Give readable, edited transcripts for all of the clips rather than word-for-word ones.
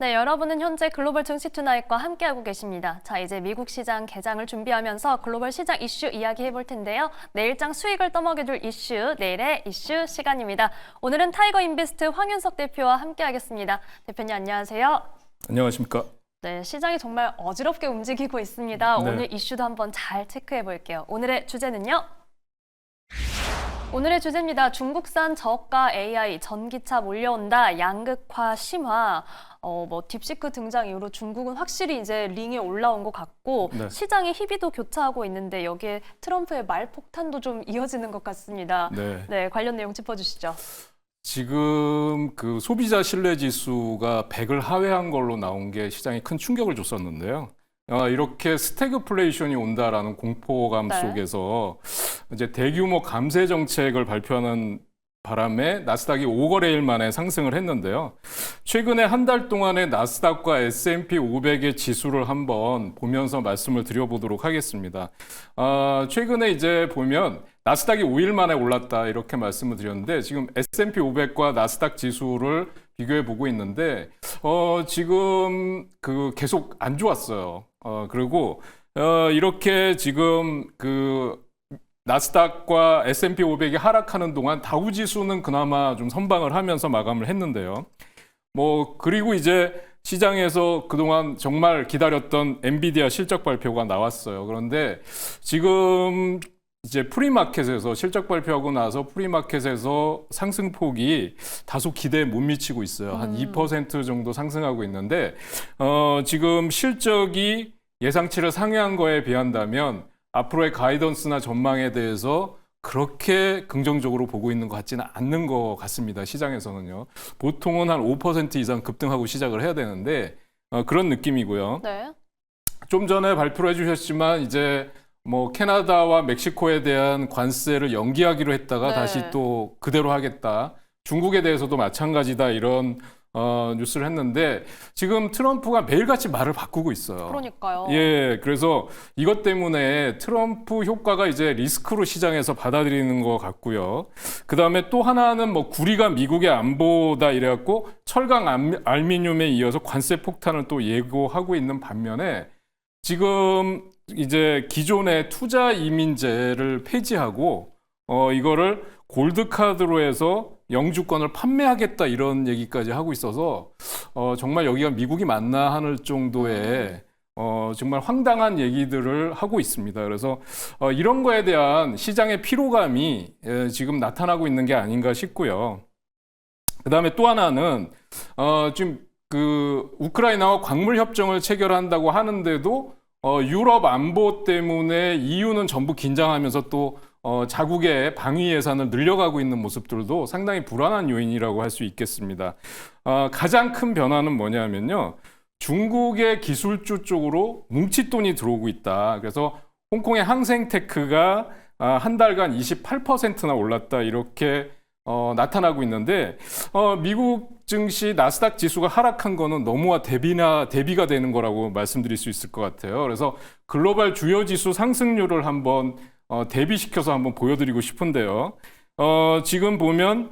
네, 여러분은 현재 글로벌 증시 투나잇과 함께하고 계십니다. 자, 이제 미국 시장 개장을 준비하면서 글로벌 시장 이슈 이야기해 볼 텐데요. 내일장 수익을 떠먹여줄 이슈, 내일의 이슈 시간입니다. 오늘은 타이거 인베스트 황윤석 대표와 함께하겠습니다. 대표님 안녕하세요. 안녕하십니까? 네, 시장이 정말 어지럽게 움직이고 있습니다. 네. 오늘 이슈도 한번 잘 체크해 볼게요. 오늘의 주제는요. 오늘의 주제입니다. 중국산 저가 AI, 전기차 몰려온다, 양극화 심화. 딥시크 등장 이후로 중국은 확실히 이제 링에 올라온 것 같고 네. 시장의 희비도 교차하고 있는데 여기에 트럼프의 말폭탄도 좀 이어지는 것 같습니다. 네, 관련 내용 짚어주시죠. 지금 그 소비자 신뢰 지수가 100을 하회한 걸로 나온 게 시장에 큰 충격을 줬었는데요. 이렇게 스태그플레이션이 온다라는 공포감 네. 속에서 이제 대규모 감세 정책을 발표하는 바람에 나스닥이 5거래일 만에 상승을 했는데요. 최근에 한 달 동안의 나스닥과 S&P 500의 지수를 한번 보면서 말씀을 드려보도록 하겠습니다. 최근에 이제 보면 나스닥이 5일 만에 올랐다 이렇게 말씀을 드렸는데 지금 S&P 500과 나스닥 지수를 비교해 보고 있는데 지금 그 계속 안 좋았어요. 그리고 이렇게 지금 그 나스닥과 S&P 500이 하락하는 동안 다우 지수는 그나마 좀 선방을 하면서 마감을 했는데요. 그리고 이제 시장에서 그동안 정말 기다렸던 엔비디아 실적 발표가 나왔어요. 그런데 지금 이제 프리마켓에서 실적 발표하고 나서 프리마켓에서 상승폭이 다소 기대에 못 미치고 있어요. 한 2% 정도 상승하고 있는데 지금 실적이 예상치를 상회한 거에 비한다면 앞으로의 가이던스나 전망에 대해서 그렇게 긍정적으로 보고 있는 것 같지는 않는 것 같습니다. 시장에서는요. 보통은 한 5% 이상 급등하고 시작을 해야 되는데 그런 느낌이고요. 네. 좀 전에 발표를 해주셨지만 이제 캐나다와 멕시코에 대한 관세를 연기하기로 했다가 네. 다시 또 그대로 하겠다. 중국에 대해서도 마찬가지다 이런 뉴스를 했는데 지금 트럼프가 매일같이 말을 바꾸고 있어요. 그러니까요. 예, 그래서 이것 때문에 트럼프 효과가 이제 리스크로 시장에서 받아들이는 것 같고요. 그 다음에 또 하나는 구리가 미국의 안보다 이래갖고 철강 알미늄에 이어서 관세 폭탄을 또 예고하고 있는 반면에 지금 이제 기존의 투자 이민제를 폐지하고 이거를 골드카드로 해서 영주권을 판매하겠다 이런 얘기까지 하고 있어서 정말 여기가 미국이 맞나 하는 정도의 정말 황당한 얘기들을 하고 있습니다. 그래서 이런 거에 대한 시장의 피로감이 지금 나타나고 있는 게 아닌가 싶고요. 그다음에 또 하나는 지금 그 우크라이나와 광물 협정을 체결한다고 하는데도 유럽 안보 때문에 EU는 전부 긴장하면서 또 자국의 방위 예산을 늘려가고 있는 모습들도 상당히 불안한 요인이라고 할 수 있겠습니다. 가장 큰 변화는 뭐냐면요. 중국의 기술주 쪽으로 뭉칫돈이 들어오고 있다. 그래서 홍콩의 항생테크가 한 달간 28%나 올랐다. 이렇게 나타나고 있는데 미국 증시 나스닥 지수가 하락한 거는 너무와 대비가 되는 거라고 말씀드릴 수 있을 것 같아요. 그래서 글로벌 주요 지수 상승률을 한번 대비시켜서 한번 보여드리고 싶은데요. 지금 보면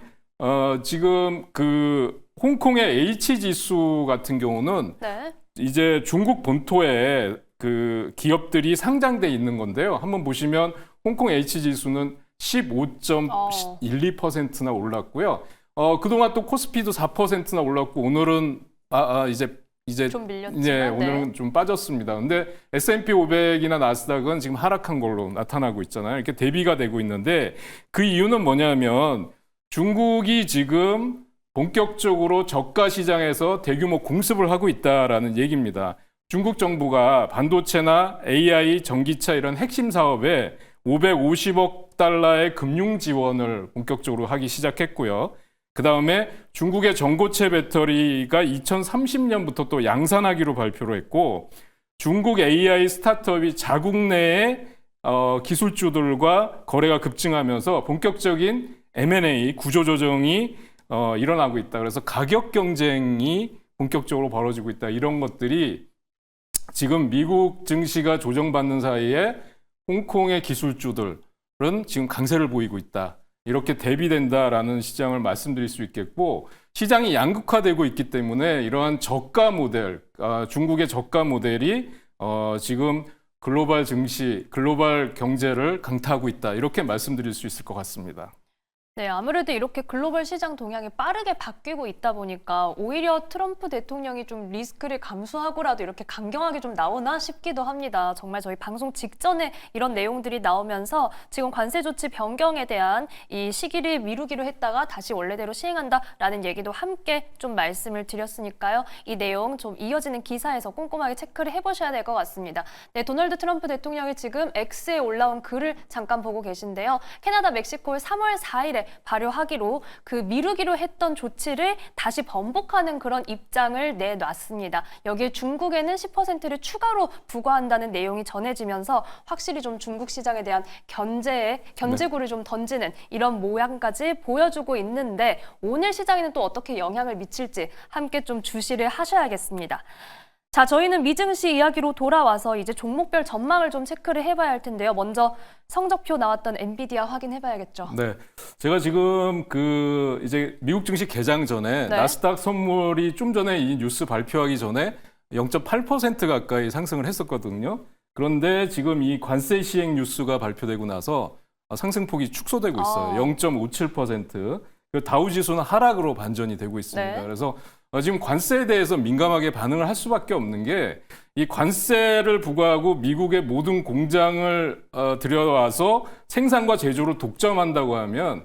지금 그 홍콩의 H 지수 같은 경우는 네. 이제 중국 본토에 그 기업들이 상장돼 있는 건데요. 한번 보시면 홍콩 H 지수는 15.12%나 올랐고요. 그동안 또 코스피도 4%나 올랐고 오늘은 이제 좀 밀렸지만 네, 오늘은 좀 빠졌습니다. 근데 S&P 500이나 나스닥은 지금 하락한 걸로 나타나고 있잖아요. 이렇게 대비가 되고 있는데 그 이유는 뭐냐면 중국이 지금 본격적으로 저가 시장에서 대규모 공습을 하고 있다라는 얘기입니다. 중국 정부가 반도체나 AI, 전기차 이런 핵심 사업에 550억 달러의 금융 지원을 본격적으로 하기 시작했고요. 그 다음에 중국의 전고체 배터리가 2030년부터 또 양산하기로 발표를 했고 중국 AI 스타트업이 자국 내의 기술주들과 거래가 급증하면서 본격적인 M&A 구조조정이 일어나고 있다. 그래서 가격 경쟁이 본격적으로 벌어지고 있다. 이런 것들이 지금 미국 증시가 조정받는 사이에 홍콩의 기술주들은 지금 강세를 보이고 있다. 이렇게 대비된다라는 시장을 말씀드릴 수 있겠고 시장이 양극화되고 있기 때문에 이러한 저가 모델, 중국의 저가 모델이 지금 글로벌 증시, 글로벌 경제를 강타하고 있다. 이렇게 말씀드릴 수 있을 것 같습니다. 네, 아무래도 이렇게 글로벌 시장 동향이 빠르게 바뀌고 있다 보니까 오히려 트럼프 대통령이 좀 리스크를 감수하고라도 이렇게 강경하게 좀 나오나 싶기도 합니다. 정말 저희 방송 직전에 이런 내용들이 나오면서 지금 관세 조치 변경에 대한 이 시기를 미루기로 했다가 다시 원래대로 시행한다라는 얘기도 함께 좀 말씀을 드렸으니까요. 이 내용 좀 이어지는 기사에서 꼼꼼하게 체크를 해보셔야 될 것 같습니다. 네, 도널드 트럼프 대통령이 지금 X에 올라온 글을 잠깐 보고 계신데요. 캐나다, 멕시코에 3월 4일에 발효하기로 그 미루기로 했던 조치를 다시 번복하는 그런 입장을 내놨습니다. 여기에 중국에는 10%를 추가로 부과한다는 내용이 전해지면서 확실히 좀 중국 시장에 대한 견제구를 좀 던지는 이런 모양까지 보여주고 있는데 오늘 시장에는 또 어떻게 영향을 미칠지 함께 좀 주시를 하셔야겠습니다. 자, 저희는 미증시 이야기로 돌아와서 이제 종목별 전망을 좀 체크를 해봐야 할 텐데요. 먼저 성적표 나왔던 엔비디아 확인해봐야겠죠. 네, 제가 지금 이제 미국 증시 개장 전에 네. 나스닥 선물이 좀 전에 이 뉴스 발표하기 전에 0.8% 가까이 상승을 했었거든요. 그런데 지금 이 관세 시행 뉴스가 발표되고 나서 상승폭이 축소되고 있어요. 0.57%. 그리고 다우 지수는 하락으로 반전이 되고 있습니다. 네. 그래서 지금 관세에 대해서 민감하게 반응을 할 수밖에 없는 게 이 관세를 부과하고 미국의 모든 공장을 들여와서 생산과 제조를 독점한다고 하면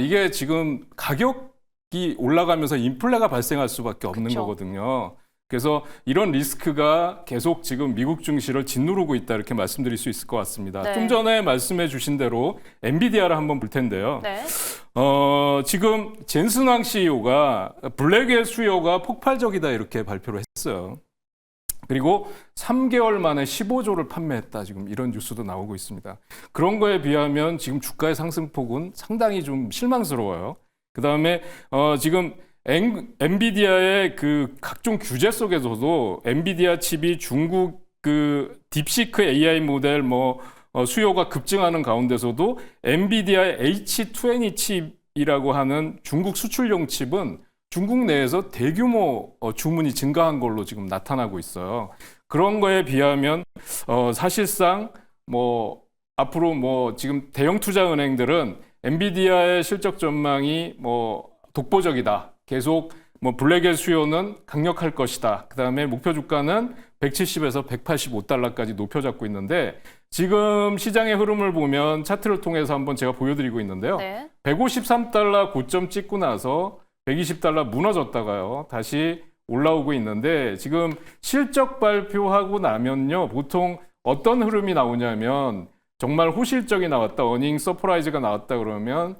이게 지금 가격이 올라가면서 인플레가 발생할 수밖에 없는 그쵸. 거거든요. 그래서 이런 리스크가 계속 지금 미국 증시를 짓누르고 있다 이렇게 말씀드릴 수 있을 것 같습니다. 네. 좀 전에 말씀해 주신 대로 엔비디아를 한번 볼 텐데요. 네. 지금 젠슨 왕 CEO가 블랙의 수요가 폭발적이다 이렇게 발표를 했어요. 그리고 3개월 만에 15조를 판매했다. 지금 이런 뉴스도 나오고 있습니다. 그런 거에 비하면 지금 주가의 상승폭은 상당히 좀 실망스러워요. 그다음에 지금 엔비디아의 그 각종 규제 속에서도 엔비디아 칩이 중국 그 딥시크 AI 모델 수요가 급증하는 가운데서도 엔비디아의 H20 칩이라고 하는 중국 수출용 칩은 중국 내에서 대규모 주문이 증가한 걸로 지금 나타나고 있어요. 그런 거에 비하면 사실상 앞으로 지금 대형 투자 은행들은 엔비디아의 실적 전망이 독보적이다. 계속 블랙의 수요는 강력할 것이다. 그다음에 목표 주가는 170에서 185달러까지 높여 잡고 있는데 지금 시장의 흐름을 보면 차트를 통해서 한번 제가 보여드리고 있는데요. 네. 153달러 고점 찍고 나서 120달러 무너졌다가요. 다시 올라오고 있는데 지금 실적 발표하고 나면요. 보통 어떤 흐름이 나오냐면 정말 호실적이 나왔다. 어닝 서프라이즈가 나왔다 그러면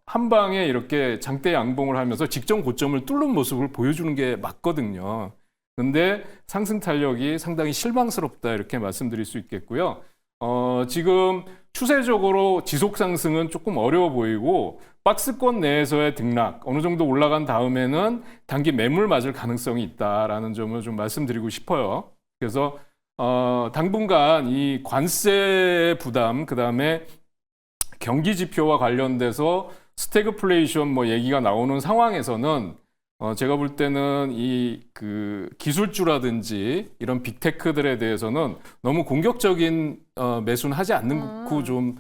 한 방에 이렇게 장대 양봉을 하면서 직전 고점을 뚫는 모습을 보여주는 게 맞거든요. 근데 상승 탄력이 상당히 실망스럽다 이렇게 말씀드릴 수 있겠고요. 지금 추세적으로 지속 상승은 조금 어려워 보이고 박스권 내에서의 등락 어느 정도 올라간 다음에는 단기 매물 맞을 가능성이 있다라는 점을 좀 말씀드리고 싶어요. 그래서 당분간 이 관세 부담 그다음에 경기 지표와 관련돼서 스태그플레이션 얘기가 나오는 상황에서는 제가 볼 때는 이 기술주라든지 이런 빅테크들에 대해서는 너무 공격적인 매수는 하지 않고 좀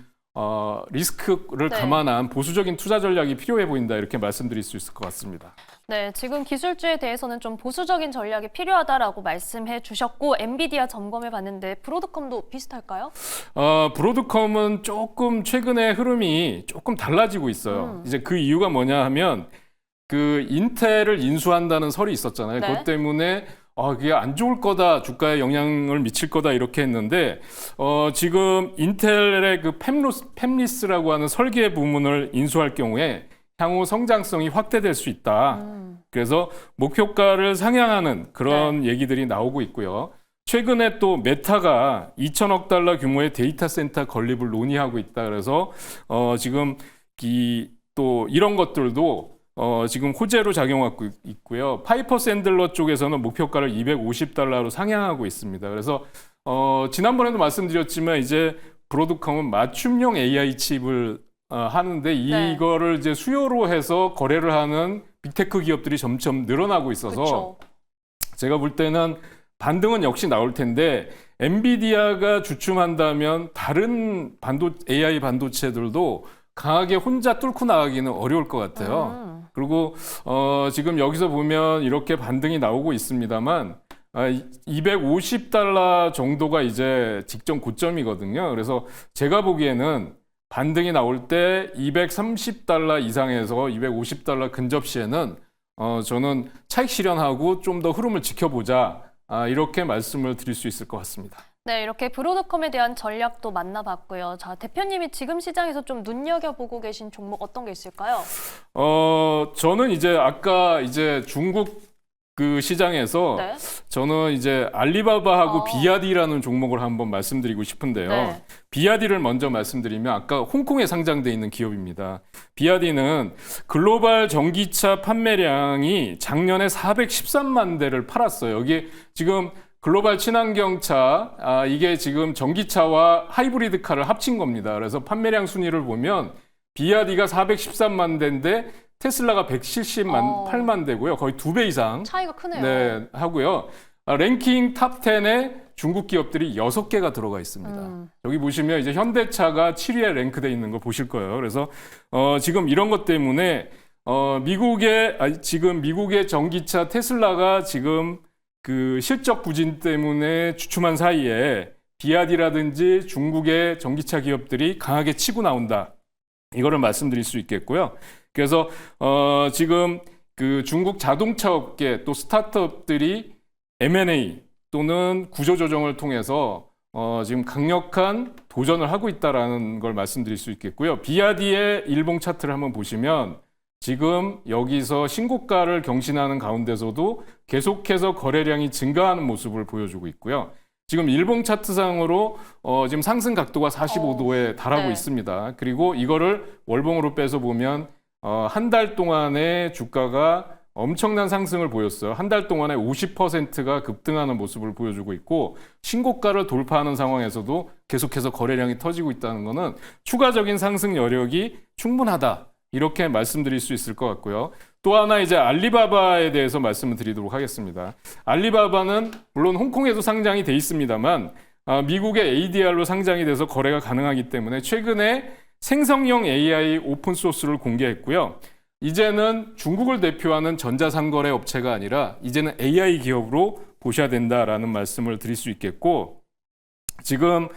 리스크를 네. 감안한 보수적인 투자 전략이 필요해 보인다 이렇게 말씀드릴 수 있을 것 같습니다. 네, 지금 기술주에 대해서는 좀 보수적인 전략이 필요하다라고 말씀해 주셨고 엔비디아 점검해 봤는데 브로드컴도 비슷할까요? 브로드컴은 조금 최근에 흐름이 조금 달라지고 있어요. 이제 그 이유가 뭐냐 하면 그 인텔을 인수한다는 설이 있었잖아요. 네. 그것 때문에 그게 안 좋을 거다, 주가에 영향을 미칠 거다 이렇게 했는데 지금 인텔의 그 팹리스라고 하는 설계 부문을 인수할 경우에 향후 성장성이 확대될 수 있다. 그래서 목표가를 상향하는 그런 얘기들이 나오고 있고요. 최근에 또 메타가 2천억 달러 규모의 데이터 센터 건립을 논의하고 있다. 그래서 지금 또 이런 것들도 지금 호재로 작용하고 있고요. 파이퍼 샌들러 쪽에서는 목표가를 250달러로 상향하고 있습니다. 그래서 지난번에도 말씀드렸지만 이제 브로드컴은 맞춤형 AI 칩을 하는데 이거를 이제 수요로 해서 거래를 하는 빅테크 기업들이 점점 늘어나고 있어서 그렇죠. 제가 볼 때는 반등은 역시 나올 텐데 엔비디아가 주춤한다면 다른 AI 반도체들도 강하게 혼자 뚫고 나가기는 어려울 것 같아요. 그리고 지금 여기서 보면 이렇게 반등이 나오고 있습니다만 250달러 정도가 이제 직전 고점이거든요. 그래서 제가 보기에는 반등이 나올 때 230달러 이상에서 250달러 근접 시에는 저는 차익 실현하고 좀 더 흐름을 지켜보자. 이렇게 말씀을 드릴 수 있을 것 같습니다. 네, 이렇게 브로드컴에 대한 전략도 만나봤고요. 자, 대표님이 지금 시장에서 좀 눈여겨보고 계신 종목 어떤 게 있을까요? 저는 이제 아까 이제 중국 그 시장에서 네. 저는 이제 알리바바하고 어. 비아디라는 종목을 한번 말씀드리고 싶은데요. 네. 비아디를 먼저 말씀드리면 아까 홍콩에 상장돼 있는 기업입니다. 비아디는 글로벌 전기차 판매량이 작년에 413만 대를 팔았어요. 여기 지금 글로벌 친환경차, 이게 지금 전기차와 하이브리드 카를 합친 겁니다. 그래서 판매량 순위를 보면 비아디가 413만 대인데 테슬라가 178만 대고요. 거의 2배 이상 차이가 크네요. 네, 하고요. 랭킹 탑 10에 중국 기업들이 6개가 들어가 있습니다. 여기 보시면 이제 현대차가 7위에 랭크돼 있는 거 보실 거예요. 그래서 지금 이런 것 때문에 지금 미국의 전기차 테슬라가 지금 그 실적 부진 때문에 주춤한 사이에 비아디라든지 중국의 전기차 기업들이 강하게 치고 나온다. 이거를 말씀드릴 수 있겠고요. 그래서 지금 그 중국 자동차 업계 또 스타트업들이 M&A 또는 구조조정을 통해서 지금 강력한 도전을 하고 있다라는 걸 말씀드릴 수 있겠고요. 비아디의 일봉 차트를 한번 보시면 지금 여기서 신고가를 경신하는 가운데서도 계속해서 거래량이 증가하는 모습을 보여주고 있고요. 지금 일봉 차트상으로 지금 상승 각도가 45도에 달하고 네. 있습니다. 그리고 이거를 월봉으로 빼서 보면 한 달 동안의 주가가 엄청난 상승을 보였어요. 한 달 동안에 50%가 급등하는 모습을 보여주고 있고 신고가를 돌파하는 상황에서도 계속해서 거래량이 터지고 있다는 것은 추가적인 상승 여력이 충분하다. 이렇게 말씀드릴 수 있을 것 같고요. 또 하나 이제 알리바바에 대해서 말씀을 드리도록 하겠습니다. 알리바바는 물론 홍콩에도 상장이 돼 있습니다만 미국의 ADR로 상장이 돼서 거래가 가능하기 때문에 최근에 생성형 AI 오픈소스를 공개했고요. 이제는 중국을 대표하는 전자상거래 업체가 아니라 이제는 AI 기업으로 보셔야 된다라는 말씀을 드릴 수 있겠고 지금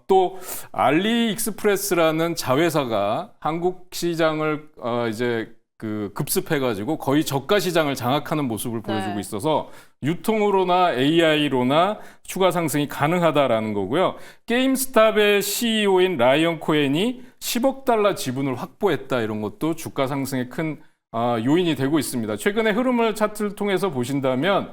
또 알리익스프레스라는 자회사가 한국 시장을 이제 그 급습해가지고 거의 저가 시장을 장악하는 모습을 보여주고 있어서 유통으로나 AI로나 추가 상승이 가능하다라는 거고요. 게임스탑의 CEO인 라이언 코엔이 10억 달러 지분을 확보했다 이런 것도 주가 상승의 큰 요인이 되고 있습니다. 최근의 흐름을 차트를 통해서 보신다면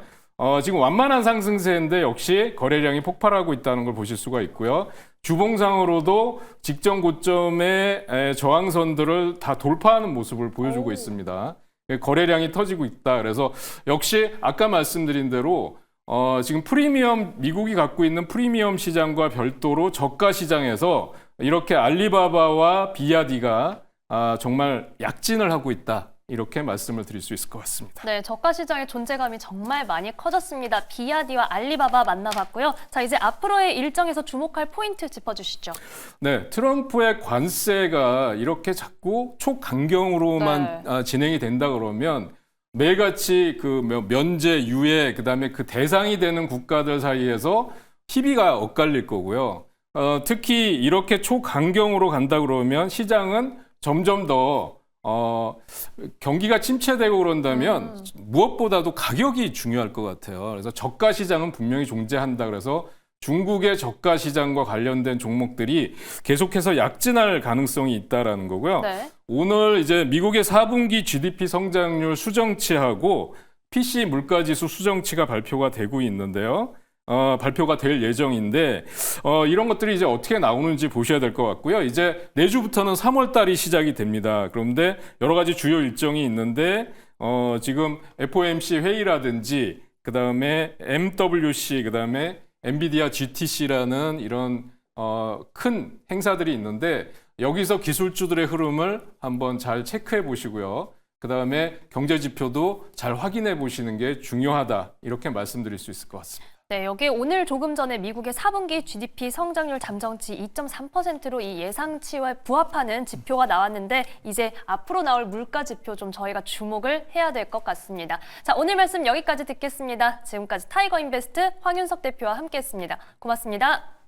지금 완만한 상승세인데 역시 거래량이 폭발하고 있다는 걸 보실 수가 있고요. 주봉상으로도 직전 고점의 저항선들을 다 돌파하는 모습을 보여주고 있습니다. 거래량이 터지고 있다. 그래서 역시 아까 말씀드린 대로 지금 미국이 갖고 있는 프리미엄 시장과 별도로 저가 시장에서 이렇게 알리바바와 비아디가 정말 약진을 하고 있다. 이렇게 말씀을 드릴 수 있을 것 같습니다. 네, 저가 시장의 존재감이 정말 많이 커졌습니다. 비아디와 알리바바 만나봤고요. 자, 이제 앞으로의 일정에서 주목할 포인트 짚어주시죠. 네, 트럼프의 관세가 이렇게 자꾸 초강경으로만 진행이 된다 그러면 매일같이 그 면제, 유예, 그다음에 그 대상이 되는 국가들 사이에서 희비가 엇갈릴 거고요. 특히 이렇게 초강경으로 간다 그러면 시장은 점점 더 경기가 침체되고 그런다면 무엇보다도 가격이 중요할 것 같아요. 그래서 저가 시장은 분명히 존재한다. 그래서 중국의 저가 시장과 관련된 종목들이 계속해서 약진할 가능성이 있다라는 거고요. 네. 오늘 이제 미국의 4분기 GDP 성장률 수정치하고 PC 물가지수 수정치가 발표가 되고 있는데요. 발표가 될 예정인데 이런 것들이 이제 어떻게 나오는지 보셔야 될 것 같고요. 이제 내주부터는 3월 달이 시작이 됩니다. 그런데 여러 가지 주요 일정이 있는데 지금 FOMC 회의라든지 그다음에 MWC 그다음에 엔비디아 GTC라는 이런 큰 행사들이 있는데 여기서 기술주들의 흐름을 한번 잘 체크해 보시고요. 그다음에 경제 지표도 잘 확인해 보시는 게 중요하다. 이렇게 말씀드릴 수 있을 것 같습니다. 네, 여기 오늘 조금 전에 미국의 4분기 GDP 성장률 잠정치 2.3%로 이 예상치와 부합하는 지표가 나왔는데 이제 앞으로 나올 물가 지표 좀 저희가 주목을 해야 될 것 같습니다. 자, 오늘 말씀 여기까지 듣겠습니다. 지금까지 타이거 인베스트 황윤석 대표와 함께했습니다. 고맙습니다.